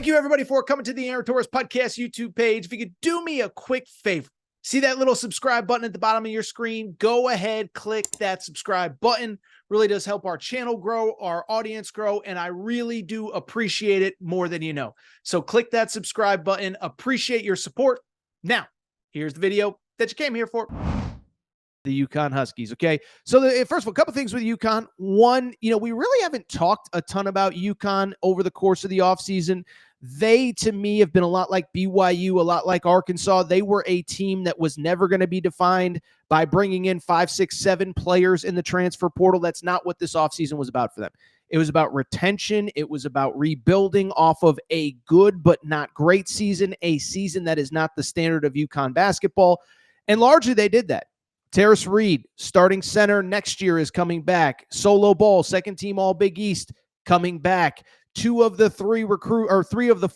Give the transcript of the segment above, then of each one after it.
Thank you, everybody, for coming to the Aaron Torres Podcast YouTube page. If you could do me a quick favor, see that little subscribe button at the bottom of your screen? Go ahead, click that subscribe button. Really does help our channel grow, our audience grow, and I really do appreciate it more than you know. So click that subscribe button. Appreciate your support. Now, here's the video that you came here for. The UConn Huskies. Okay. So first of all, a couple things with UConn. One, we really haven't talked a ton about UConn over the course of the offseason. They, to me, have been a lot like BYU, a lot like Arkansas. They were a team that was never going to be defined by bringing in 5, 6, 7 players in the transfer portal. That's not what this offseason was about for them. It was about retention. It was about rebuilding off of a good but not great season, a season that is not the standard of UConn basketball. And largely they did that. Terrace Reed, starting center next year, is coming back. Solo Ball, second team All Big East, coming back. 3 of the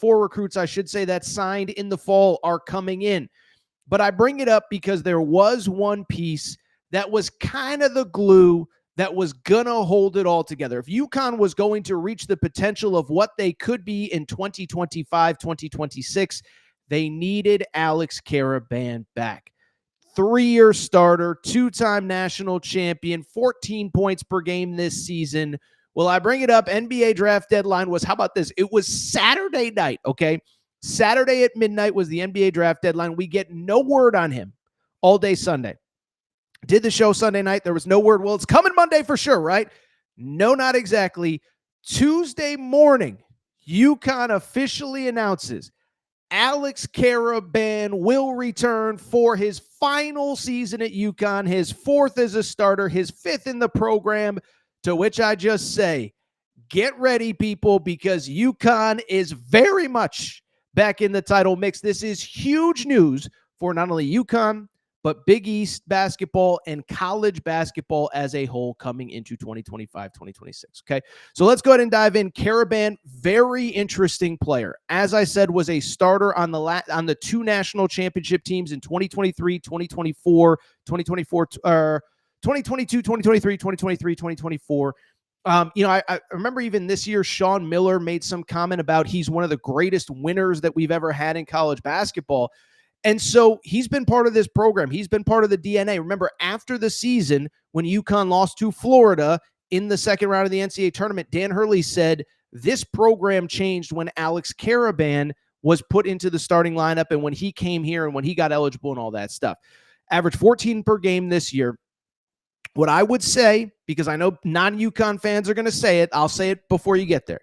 4 recruits, I should say, that signed in the fall are coming in. But I bring it up because there was one piece that was kind of the glue that was going to hold it all together. If UConn was going to reach the potential of what they could be in 2025, 2026, they needed Alex Karaban back. 3-year starter, 2-time national champion, 14 points per game this season. Well, I bring it up. NBA draft deadline was, how about this? It was Saturday night, okay? Saturday at midnight was the NBA draft deadline. We get no word on him all day Sunday. Did the show Sunday night. There was no word. Well, it's coming Monday for sure, right? No, not exactly. Tuesday morning, UConn officially announces Alex Karaban will return for his final season at UConn, his 4th as a starter, his 5th in the program, to which I just say, get ready, people, because UConn is very much back in the title mix. This is huge news for not only UConn, but Big East basketball and college basketball as a whole coming into 2025, 2026. Okay, so let's go ahead and dive in. Karaban, very interesting player. As I said, was a starter on the 2 national championship teams in 2023, 2024, 2022, 2023, 2023, 2024. I remember even this year, Sean Miller made some comment about he's one of the greatest winners that we've ever had in college basketball. And so he's been part of this program. He's been part of the DNA. Remember, after the season, when UConn lost to Florida in the second round of the NCAA tournament, Dan Hurley said this program changed when Alex Karaban was put into the starting lineup and when he came here and when he got eligible and all that stuff. Averaged 14 per game this year. What I would say, because I know non-UConn fans are going to say it, I'll say it before you get there.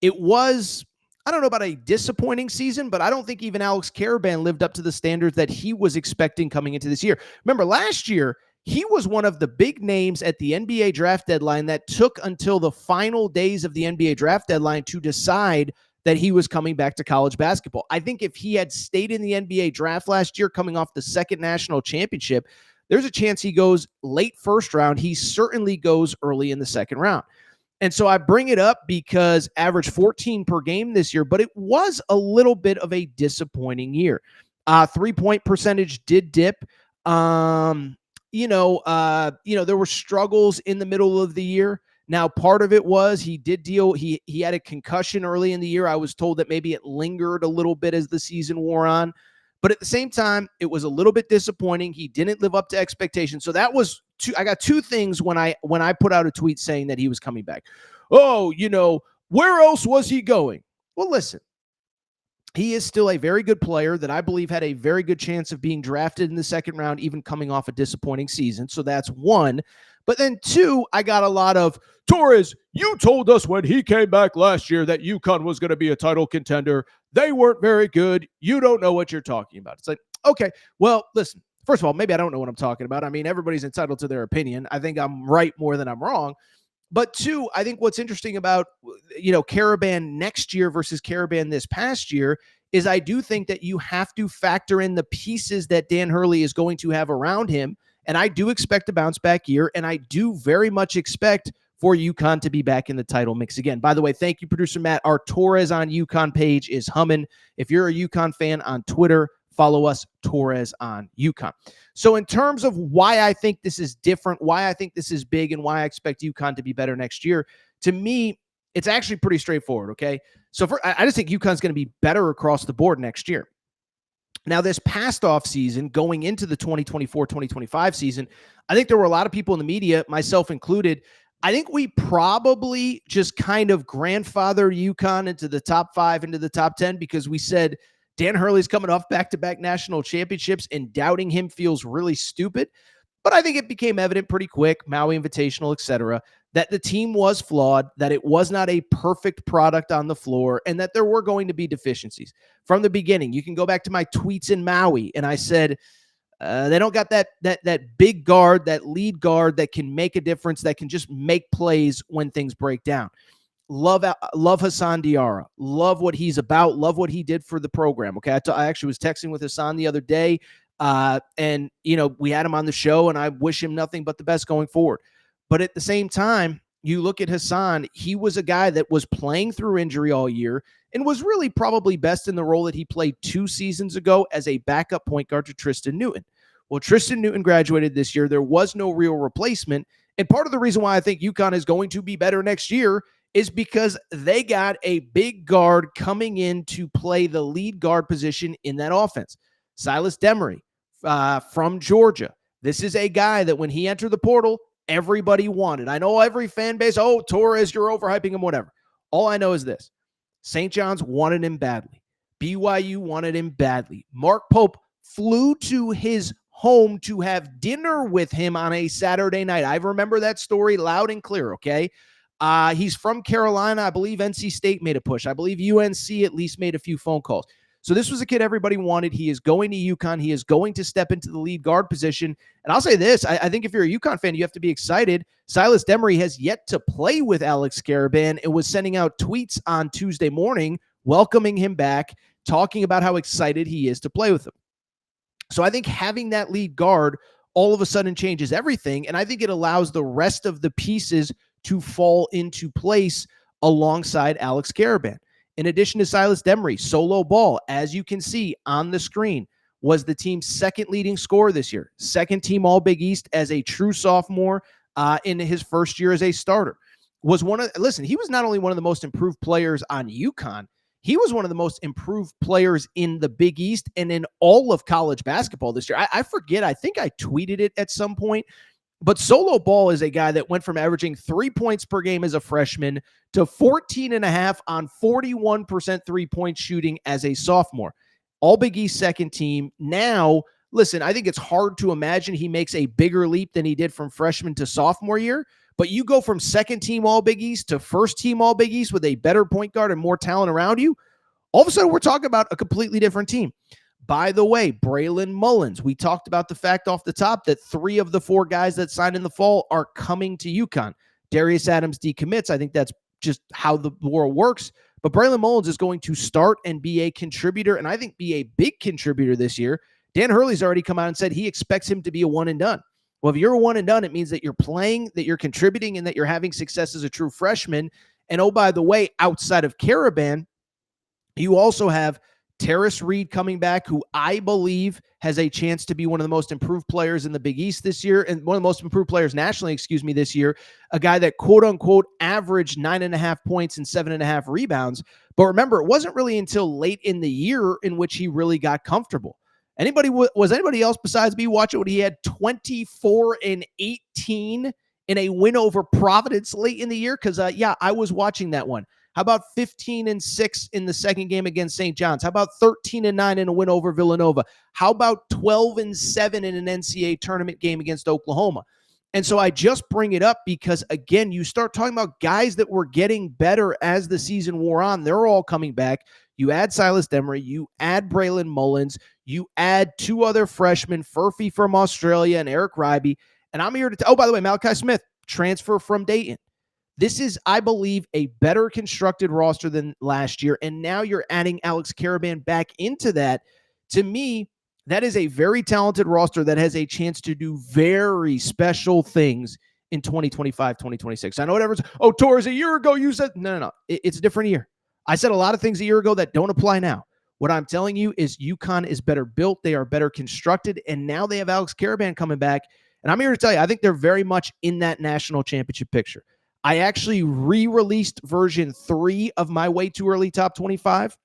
It was, I don't know about a disappointing season, but I don't think even Alex Karaban lived up to the standards that he was expecting coming into this year. Remember, last year, he was one of the big names at the NBA draft deadline that took until the final days of the NBA draft deadline to decide that he was coming back to college basketball. I think if he had stayed in the NBA draft last year, coming off the 2nd national championship, there's a chance he goes late 1st round. He certainly goes early in the 2nd round. And so I bring it up because average 14 per game this year, but it was a little bit of a disappointing year. 3-point percentage did dip. There were struggles in the middle of the year. Now, part of it was he had a concussion early in the year. I was told that maybe it lingered a little bit as the season wore on. But at the same time, it was a little bit disappointing. He didn't live up to expectations. So that was I got 2 things when I put out a tweet saying that he was coming back. Oh, where else was he going? Well, listen, he is still a very good player that I believe had a very good chance of being drafted in the 2nd round, even coming off a disappointing season. So that's 1. But then 2, I got a lot of, Torres, you told us when he came back last year that UConn was going to be a title contender. They weren't very good. You don't know what you're talking about. It's like, okay, well, listen, first of all, maybe I don't know what I'm talking about. I mean, everybody's entitled to their opinion. I think I'm right more than I'm wrong. But 2, I think what's interesting about, Karaban next year versus Karaban this past year is I do think that you have to factor in the pieces that Dan Hurley is going to have around him. And I do expect a bounce back year. And I do very much expect for UConn to be back in the title mix again. By the way, thank you, producer Matt. Our Torres on UConn page is humming. If you're a UConn fan on Twitter, follow us, Torres on UConn. So in terms of why I think this is different, why I think this is big, and why I expect UConn to be better next year, to me, It's actually pretty straightforward, okay? So I just think UConn's going to be better across the board next year. Now, this past off season, going into the 2024-2025 season, I think there were a lot of people in the media, myself included. I think we probably just kind of grandfathered UConn into the top 5, into the top 10, because we said Dan Hurley's coming off back-to-back national championships, and doubting him feels really stupid. But I think it became evident pretty quick, Maui Invitational, et cetera, that the team was flawed, that it was not a perfect product on the floor, and that there were going to be deficiencies. From the beginning, you can go back to my tweets in Maui, and I said, they don't got that big guard, that lead guard that can make a difference, that can just make plays when things break down. Love Hassan Diarra. Love what he's about. Love what he did for the program. Okay, I actually was texting with Hassan the other day, and we had him on the show, and I wish him nothing but the best going forward. But at the same time, you look at Hassan, he was a guy that was playing through injury all year and was really probably best in the role that he played 2 seasons ago as a backup point guard to Tristan Newton. Well, Tristan Newton graduated this year. There was no real replacement. And part of the reason why I think UConn is going to be better next year is because they got a big guard coming in to play the lead guard position in that offense. Silas Demery from Georgia. This is a guy that when he entered the portal, everybody wanted. I know every fan base, oh, Torres, you're overhyping him, whatever. All I know is this. St. John's wanted him badly. BYU wanted him badly. Mark Pope flew to his home to have dinner with him on a Saturday night. I remember that story loud and clear, okay? He's from Carolina. I believe NC State made a push. I believe UNC at least made a few phone calls. So this was a kid everybody wanted. He is going to UConn. He is going to step into the lead guard position. And I'll say this, I think if you're a UConn fan, you have to be excited. Silas Demery has yet to play with Alex Karaban and was sending out tweets on Tuesday morning, welcoming him back, talking about how excited he is to play with him. So I think having that lead guard all of a sudden changes everything. And I think it allows the rest of the pieces to fall into place alongside Alex Karaban. In addition to Silas Demery, solo ball, as you can see on the screen, was the team's second leading scorer this year. Second team All-Big East as a true sophomore in his first year as a starter. He was not only one of the most improved players on UConn, he was one of the most improved players in the Big East and in all of college basketball this year. I forget, I think I tweeted it at some point, but solo ball is a guy that went from averaging 3 points per game as a freshman to 14.5 on 41% three-point shooting as a sophomore. All Big East second team. Now, listen, I think it's hard to imagine he makes a bigger leap than he did from freshman to sophomore year, but you go from second team All Big East to first team All Big East with a better point guard and more talent around you, all of a sudden we're talking about a completely different team. By the way, Braylon Mullins, we talked about the fact off the top that 3 of the 4 guys that signed in the fall are coming to UConn. Darius Adams decommits. I think that's just how the world works. But Braylon Mullins is going to start and be a contributor, and I think be a big contributor this year. Dan Hurley's already come out and said he expects him to be a one and done. Well, if you're a one and done, it means that you're playing, that you're contributing, and that you're having success as a true freshman. And oh, by the way, outside of Karaban, you also have Terrace Reed coming back, who I believe has a chance to be one of the most improved players in the Big East this year, and one of the most improved players nationally, this year. A guy that quote unquote averaged 9.5 points and 7.5 rebounds. But remember, it wasn't really until late in the year in which he really got comfortable. Was anybody else besides me watching when he had 24 and 18 in a win over Providence late in the year? Because I was watching that one. How about 15 and 6 in the second game against St. John's? How about 13 and 9 in a win over Villanova? How about 12 and 7 in an NCAA tournament game against Oklahoma? And so I just bring it up because, again, you start talking about guys that were getting better as the season wore on. They're all coming back. You add Silas Demery, you add Braylon Mullins, you add 2 other freshmen, Furphy from Australia and Eric Ryby. And I'm here to by the way, Malachi Smith, transfer from Dayton. This is, I believe, a better constructed roster than last year. And now you're adding Alex Karaban back into that. To me, that is a very talented roster that has a chance to do very special things in 2025, 2026. I know whatever's, Torres, a year ago you said, no. It's a different year. I said a lot of things a year ago that don't apply now. What I'm telling you is UConn is better built. They are better constructed. And now they have Alex Karaban coming back. And I'm here to tell you, I think they're very much in that national championship picture. I actually re-released version 3 of my way too early top 25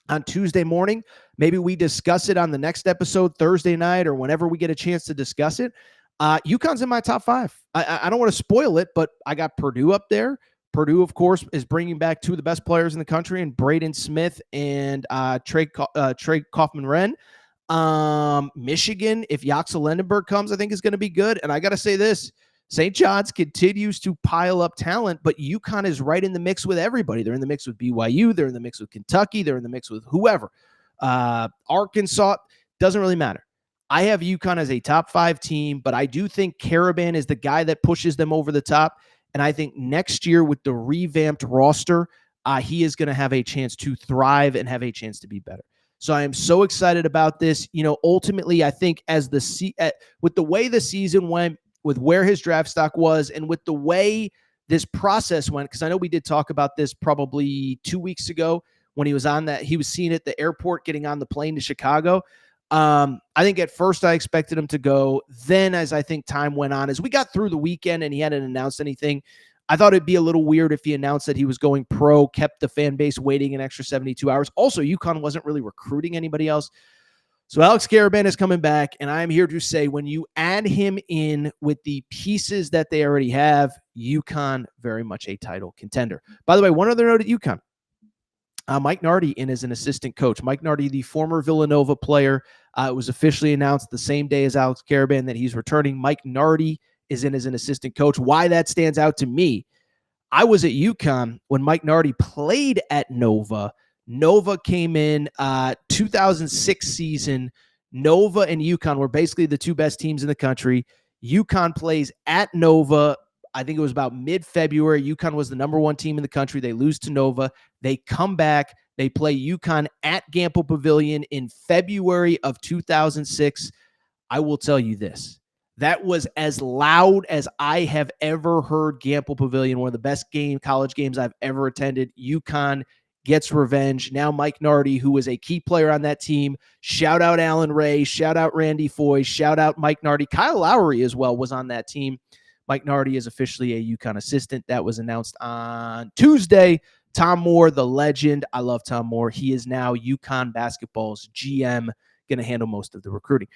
on Tuesday morning. Maybe we discuss it on the next episode Thursday night or whenever we get a chance to discuss it. UConn's in my top 5. I don't want to spoil it, but I got Purdue up there. Purdue, of course, is bringing back 2 of the best players in the country, and Braden Smith and Trey Kaufman-Renn. Michigan, if Yaxel Lendenberg comes, I think is going to be good. And I got to say this, St. John's continues to pile up talent, but UConn is right in the mix with everybody. They're in the mix with BYU. They're in the mix with Kentucky. They're in the mix with whoever. Arkansas, doesn't really matter. I have UConn as a top 5 team, but I do think Karaban is the guy that pushes them over the top. And I think next year with the revamped roster, he is going to have a chance to thrive and have a chance to be better. So I am so excited about this. Ultimately, I think with the way the season went, with where his draft stock was, and with the way this process went, because I know we did talk about this probably 2 weeks ago when he was seen at the airport getting on the plane to Chicago. I think at first I expected him to go. Then as I think time went on, as we got through the weekend and he hadn't announced anything, I thought it'd be a little weird if he announced that he was going pro, kept the fan base waiting an extra 72 hours. Also, UConn wasn't really recruiting anybody else. So Alex Karaban is coming back, and I'm here to say when you add him in with the pieces that they already have, UConn very much a title contender. By the way, one other note at UConn. Mike Nardi in as an assistant coach. Mike Nardi, the former Villanova player, it was officially announced the same day as Alex Karaban that he's returning. Mike Nardi is in as an assistant coach. Why that stands out to me, I was at UConn when Mike Nardi played at Nova. Nova came in 2006 season. Nova and UConn were basically the 2 best teams in the country. UConn plays at Nova. I think it was about mid-February. UConn was the number 1 team in the country. They lose to Nova. They come back. They play UConn at Gamble Pavilion in February of 2006. I will tell you this. That was as loud as I have ever heard Gamble Pavilion, one of the best college games I've ever attended. UConn gets revenge. Now Mike Nardi, who was a key player on that team, shout out Alan Ray, shout out Randy Foy, shout out Mike Nardi. Kyle Lowry as well was on that team. Mike Nardi is officially a UConn assistant. That was announced on Tuesday. Tom Moore, the legend. I love Tom Moore. He is now UConn basketball's GM, going to handle most of the recruiting.